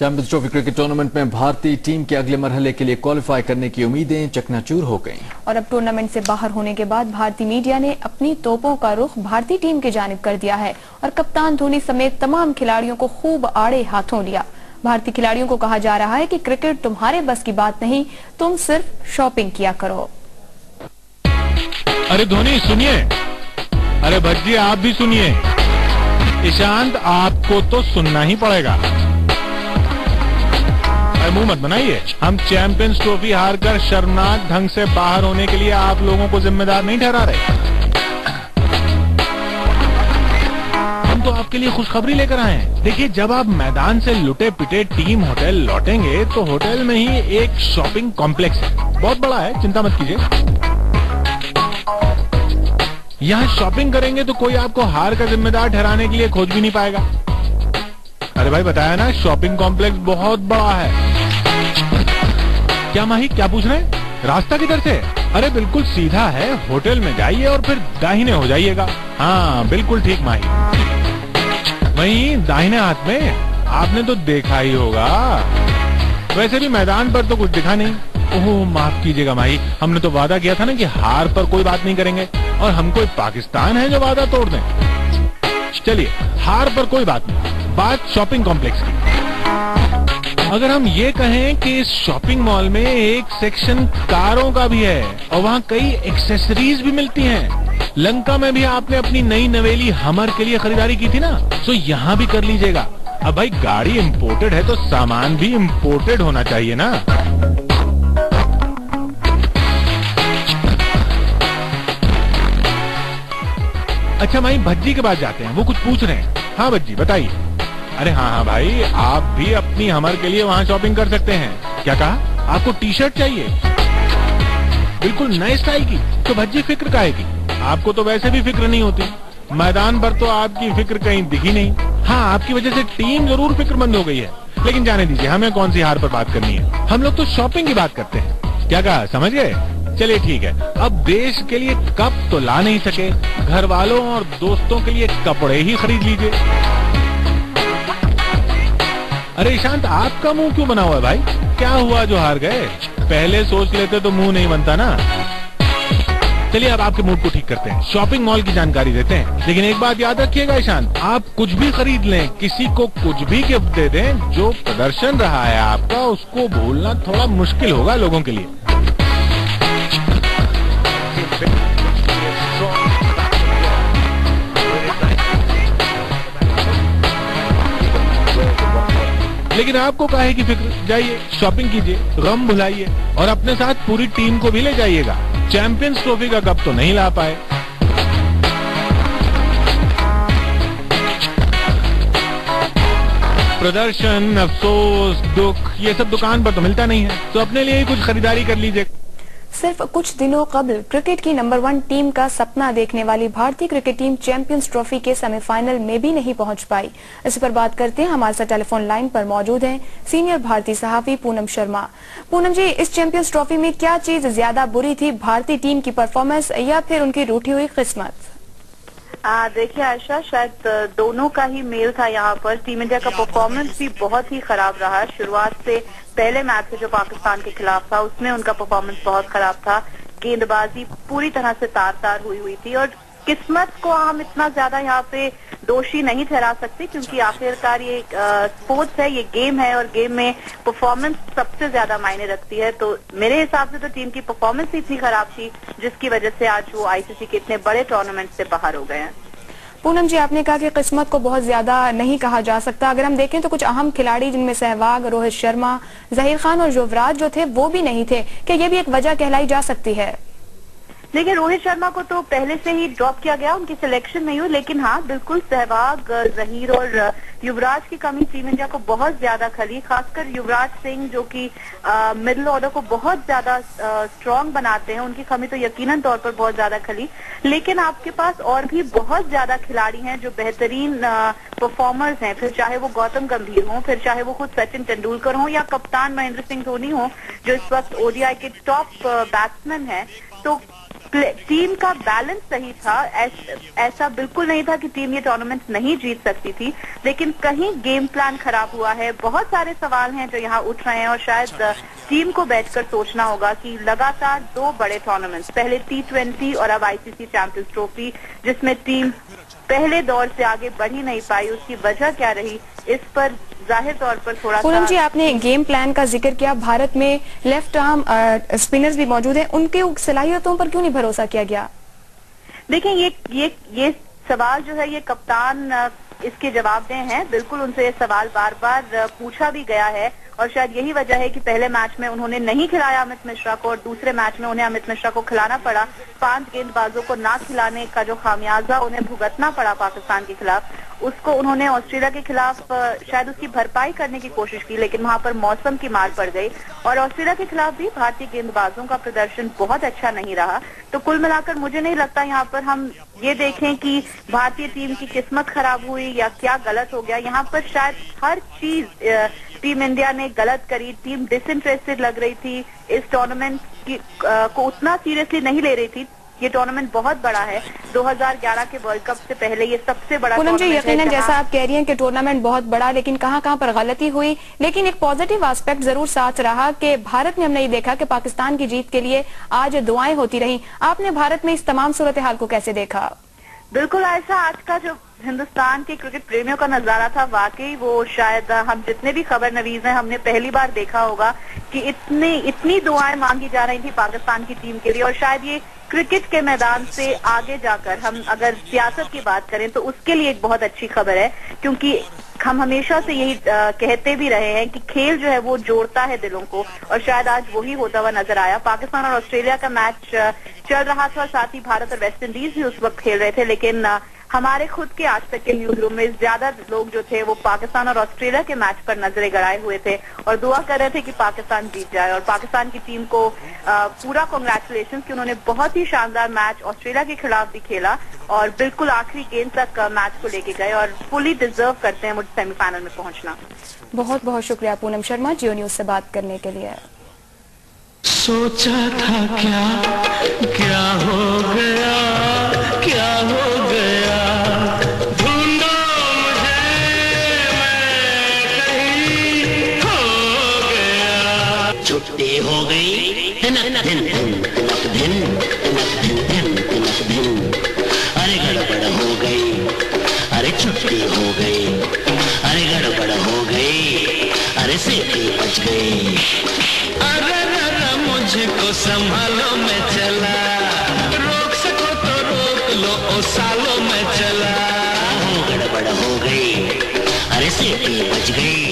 Champions trophy cricket tournament में भारतीय team के अगले मरहले के लिए क्वालिफाई करने की उम्मीदें चकनाचूर हो गईं। और अब टूर्नामेंट से बाहर होने के बाद भारतीय मीडिया ने अपनी तोपों का रुख भारतीय टीम की जानिब कर दिया है और कप्तान धोनी समेत तमाम खिलाड़ियों को खूब आड़े हाथों लिया। भारतीय खिलाड़ियों को कहा जा रहा है कि क्रिकेट तुम्हारे बस की बात नहीं, तुम सिर्फ शॉपिंग किया करो। अरे धोनी सुनिए, अरे भज्जी आप भी सुनिए, ईशांत आपको तो सुनना ही पड़ेगा। मुंह मत बनाइए, हम चैंपियंस ट्रॉफी हारकर शर्मनाक ढंग से बाहर होने के लिए आप लोगों को जिम्मेदार नहीं ठहरा रहे। हम तो आपके लिए खुशखबरी लेकर आए हैं। देखिए, जब आप मैदान से लुटे पिटे टीम होटल लौटेंगे तो होटल में ही एक शॉपिंग कॉम्प्लेक्स है, बहुत बड़ा है, चिंता मत कीजिए। यहाँ शॉपिंग करेंगे तो कोई आपको हार का जिम्मेदार ठहराने के लिए खोज भी नहीं पाएगा। अरे भाई बताया ना, शॉपिंग कॉम्प्लेक्स बहुत बड़ा है। क्या माही, क्या पूछ रहे हैं? रास्ता किधर से? अरे बिल्कुल सीधा है, होटल में जाइए और फिर दाहिने हो जाइएगा। हाँ बिल्कुल ठीक माही। वहीं दाहिने हाथ में आपने तो देखा ही होगा। वैसे भी मैदान पर तो कुछ दिखा नहीं। ओह माफ कीजिएगा माही, हमने तो वादा किया था ना कि हार पर कोई बात नहीं करेंगे, और हम कोई पाकिस्तान है जो वादा तोड़ दें। चलिए, हार पर कोई बात नहीं, बात शॉपिंग कॉम्प्लेक्स की। अगर हम ये कहें कि इस शॉपिंग मॉल में एक सेक्शन कारों का भी है और वहाँ कई एक्सेसरीज भी मिलती हैं। लंका में भी आपने अपनी नई नवेली हमर के लिए खरीदारी की थी ना, तो यहाँ भी कर लीजिएगा। अब भाई गाड़ी इम्पोर्टेड है तो सामान भी इम्पोर्टेड होना चाहिए ना। अच्छा भाई, भज्जी के पास जाते हैं, वो कुछ पूछ रहे हैं। हाँ भज्जी बताइए। अरे हाँ भाई, आप भी अपनी हमर के लिए वहाँ शॉपिंग कर सकते हैं। क्या कहा? आपको टी शर्ट चाहिए बिल्कुल नए स्टाइल की? तो भज्जी फिक्र काहे की, आपको तो वैसे भी फिक्र नहीं होती। मैदान पर तो आपकी फिक्र कहीं दिखी नहीं। हाँ, आपकी वजह से टीम जरूर फिक्रमंद हो गई है, लेकिन जाने दीजिए, हमें कौन सी हार पर बात करनी है। हम लोग तो शॉपिंग की बात करते हैं। क्या कहा, समझ गए? चलिए ठीक है। अब देश के लिए कप तो ला नहीं सके, घर वालों और दोस्तों के लिए कपड़े ही खरीद लीजिए। अरे ईशांत, आपका मुंह क्यों बना हुआ है भाई? क्या हुआ जो हार गए? पहले सोच लेते तो मुंह नहीं बनता ना। चलिए अब आपके मूड को ठीक करते हैं, शॉपिंग मॉल की जानकारी देते हैं। लेकिन एक बात याद रखिएगा ईशांत, आप कुछ भी खरीद लें, किसी को कुछ भी गिफ्ट दे दें, जो प्रदर्शन रहा है आपका उसको भूलना थोड़ा मुश्किल होगा लोगों के लिए। लेकिन आपको काहे की फिक्र, जाइए शॉपिंग कीजिए, गम भुलाइए और अपने साथ पूरी टीम को भी ले जाइएगा। चैंपियंस ट्रॉफी का कप तो नहीं ला पाए। प्रदर्शन, अफसोस, दुख, ये सब दुकान पर तो मिलता नहीं है, तो अपने लिए ही कुछ खरीदारी कर लीजिए। सिर्फ कुछ दिनों कबल क्रिकेट की नंबर 1 टीम का सपना देखने वाली भारतीय क्रिकेट टीम चैंपियंस ट्रॉफी के सेमीफाइनल में भी नहीं पहुंच पाई। इस पर बात करते हैं, हमारे साथ टेलीफोन लाइन पर मौजूद हैं सीनियर भारतीय सहाफी पूनम शर्मा। पूनम जी, इस चैंपियंस ट्रॉफी में क्या चीज ज्यादा बुरी थी, भारतीय टीम की परफॉर्मेंस या फिर उनकी रूठी हुई किस्मत? देखिए आयशा, शायद दोनों का ही मेल था यहाँ पर। टीम इंडिया का परफॉर्मेंस भी बहुत ही खराब रहा। शुरुआत से पहले मैच जो पाकिस्तान के खिलाफ था उसमें उनका परफॉर्मेंस बहुत खराब था। गेंदबाजी पूरी तरह से तार-तार हुई थी और किस्मत को हम इतना ज्यादा यहाँ पे दोषी नहीं ठहरा सकते, क्योंकि आखिरकार ये स्पोर्ट्स है, ये गेम है और गेम में परफॉर्मेंस सबसे ज्यादा मायने रखती है। तो मेरे हिसाब से तो टीम की परफॉर्मेंस ही इतनी खराब थी जिसकी वजह से आज वो आईसीसी के इतने बड़े टूर्नामेंट से बाहर हो गए हैं। पूनम जी, आपने कहा कि किस्मत को बहुत ज्यादा नहीं कहा जा सकता। अगर हम देखें तो कुछ अहम खिलाड़ी जिनमें सहवाग, रोहित शर्मा, जहीर खान और युवराज जो थे वो भी नहीं थे, क्या ये भी एक वजह कहलाई जा सकती है? देखिए, रोहित शर्मा को तो पहले से ही ड्रॉप किया गया, उनकी सिलेक्शन नहीं हुई। लेकिन हाँ, बिल्कुल सहवाग, जहीर और युवराज की कमी टीम इंडिया को बहुत ज्यादा खली। खासकर युवराज सिंह जो कि मिडिल ऑर्डर को बहुत ज्यादा स्ट्रांग बनाते हैं, उनकी कमी तो यकीनन तौर पर बहुत ज्यादा खली। लेकिन आपके पास और भी बहुत ज्यादा खिलाड़ी हैं जो बेहतरीन परफॉर्मर्स हैं, फिर चाहे वो गौतम गंभीर हों, फिर चाहे वो खुद सचिन तेंदुलकर हों या कप्तान महेंद्र सिंह धोनी हों जो इस वक्त ओडीआई के टॉप बैट्समैन हैं। तो टीम का बैलेंस सही था। ऐसा बिल्कुल नहीं था कि टीम ये टूर्नामेंट नहीं जीत सकती थी, लेकिन कहीं गेम प्लान खराब हुआ है। बहुत सारे सवाल हैं जो यहाँ उठ रहे हैं और शायद टीम को बैठकर सोचना होगा कि लगातार 2 बड़े टूर्नामेंट्स, पहले T20 और अब ICC चैंपियंस ट्रॉफी, जिसमें टीम पहले दौर से आगे बढ़ ही नहीं पाई, उसकी वजह क्या रही, इस पर जाहिर तौर पर थोड़ा पूनम जी, आपने गेम प्लान का जिक्र किया। भारत में लेफ्ट आर्म स्पिनर्स भी मौजूद हैं, उनके सलाहियतों पर क्यों नहीं भरोसा किया गया? देखिए, ये सवाल जो है ये कप्तान इसके जवाबदेह हैं। बिल्कुल उनसे ये सवाल बार बार पूछा भी गया है और शायद यही वजह है कि पहले मैच में उन्होंने नहीं खिलाया अमित मिश्रा को और दूसरे मैच में उन्हें अमित मिश्रा को खिलाना पड़ा। 5 गेंदबाजों को ना खिलाने का जो खामियाजा उन्हें भुगतना पड़ा पाकिस्तान के खिलाफ, उसको उन्होंने ऑस्ट्रेलिया के खिलाफ शायद उसकी भरपाई करने की कोशिश की, लेकिन वहां पर मौसम की मार पड़ गई और ऑस्ट्रेलिया के खिलाफ भी भारतीय गेंदबाजों का प्रदर्शन बहुत अच्छा नहीं रहा। तो कुल मिलाकर मुझे नहीं लगता यहाँ पर हम ये देखें कि भारतीय टीम की किस्मत खराब हुई या क्या गलत हो गया। यहाँ पर शायद हर चीज टीम इंडिया ने गलत करी। टीम डिसइंटरेस्टेड लग रही थी, इस टूर्नामेंट को उतना सीरियसली नहीं ले रही थी। ये टूर्नामेंट बहुत बड़ा है, 2011 के वर्ल्ड कप से पहले ये सबसे बड़ा पूनम जी, टूर्नामेंट है। यकीनन जैसा आप कह रही हैं कि टूर्नामेंट बहुत बड़ा, लेकिन कहां पर गलती हुई। लेकिन एक पॉजिटिव एस्पेक्ट जरूर साथ रहा कि भारत ने हमने ये देखा कि पाकिस्तान की जीत के लिए आज दुआएं होती रही। आपने भारत में इस तमाम सूरत हाल को कैसे देखा? बिल्कुल ऐसा आज का जो हिंदुस्तान के क्रिकेट प्रेमियों का नजारा था, वाकई वो शायद हम जितने भी खबर नवीज हैं हमने पहली बार देखा होगा कि इतनी दुआएं मांगी जा रही थी पाकिस्तान की टीम के लिए। और शायद ये क्रिकेट के मैदान से आगे जाकर हम अगर सियासत की बात करें तो उसके लिए एक बहुत अच्छी खबर है, क्योंकि हम हमेशा से यही कहते भी रहे हैं कि खेल जो है वो जोड़ता है दिलों को और शायद आज वही होता हुआ नजर आया। पाकिस्तान और ऑस्ट्रेलिया का मैच चल रहा था और साथ ही भारत और वेस्ट इंडीज भी उस वक्त खेल रहे थे, लेकिन हमारे खुद के आज तक के न्यूज रूम में ज्यादा लोग जो थे वो पाकिस्तान और ऑस्ट्रेलिया के मैच पर नजरें गड़ाए हुए थे और दुआ कर रहे थे कि पाकिस्तान जीत जाए। और पाकिस्तान की टीम को पूरा कांग्रेचुलेशन कि उन्होंने बहुत ही शानदार मैच ऑस्ट्रेलिया के खिलाफ भी खेला और बिल्कुल आखिरी गेंद तक मैच को लेके गए और फुली डिजर्व करते हैं मुझे सेमीफाइनल में पहुंचना। बहुत बहुत शुक्रिया पूनम शर्मा, जियो न्यूज से बात करने के लिए। सोचा था क्या क्या हो गया, क्या हो गया, ढूंढो मुझे मैं कहीं खो गया। छुट्टी हो गई तिनक दिन तिनक दिन तिनक दिन तिनक दिन, अरे गड़बड़ हो गई, अरे छुट्टी हो गई, अरे गड़बड़ हो गई, अरे सीटी बच गई, अरे मुझको संभालो मैं चला, रोक सको तो रोक लो ओ सालों में चला, गड़बड़ हो गई, अरे सीटी बच गई।